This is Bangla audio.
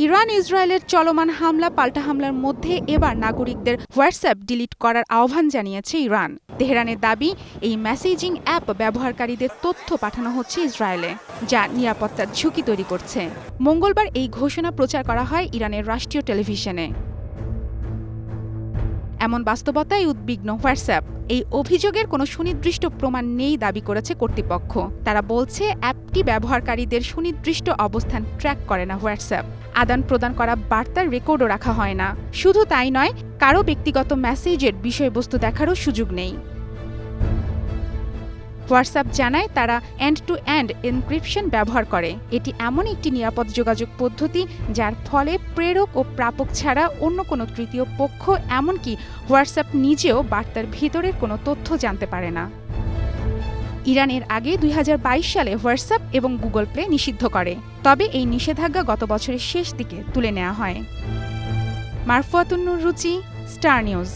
ইরান ইসরায়েলের চলমান হামলা পাল্টা হামলার মধ্যে এবার নাগরিকদের হোয়াটসঅ্যাপ ডিলিট করার আহ্বান জানিয়েছে ইরান। তেহরানের দাবি, এই মেসেজিং অ্যাপ ব্যবহারকারীদের তথ্য পাঠানো হচ্ছে ইসরায়েলে, যা নিরাপত্তার ঝুঁকি তৈরি করছে। মঙ্গলবার এই ঘোষণা প্রচার করা হয় ইরানের রাষ্ট্রীয় টেলিভিশনে। এমন বাস্তবতায় উদ্বিগ্ন হোয়াটসঅ্যাপ। এই অভিযোগের কোনো সুনির্দিষ্ট প্রমাণ নেই দাবি করেছে কর্তৃপক্ষ। তারা বলছে, অ্যাপটি ব্যবহারকারীদের সুনির্দিষ্ট অবস্থান ট্র্যাক করে না হোয়াটসঅ্যাপ। আদান প্রদান করা বার্তার রেকর্ডও রাখা হয় না। শুধু তাই নয়, কারো ব্যক্তিগত মেসেজের বিষয়বস্তু দেখারও সুযোগ নেই। হোয়াটসঅ্যাপ জানায়, তারা এন্ড টু এন্ড এনক্রিপশন ব্যবহার করে। এটি এমন একটি নিরাপদ যোগাযোগ পদ্ধতি যার ফলে প্রেরক ও প্রাপক ছাড়া অন্য কোনো তৃতীয় পক্ষ, এমনকি হোয়াটসঅ্যাপ নিজেও বার্তার ভিতরের কোনো তথ্য জানতে পারে না। ইরানের আগে ২০২২ সালে হোয়াটসঅ্যাপ এবং গুগল প্লে নিষিদ্ধ করে। তবে এই নিষেধাজ্ঞা গত বছরের শেষ দিকে তুলে নেওয়া হয়। মারফুয়াতুন নুর রুচি, স্টার নিউজ।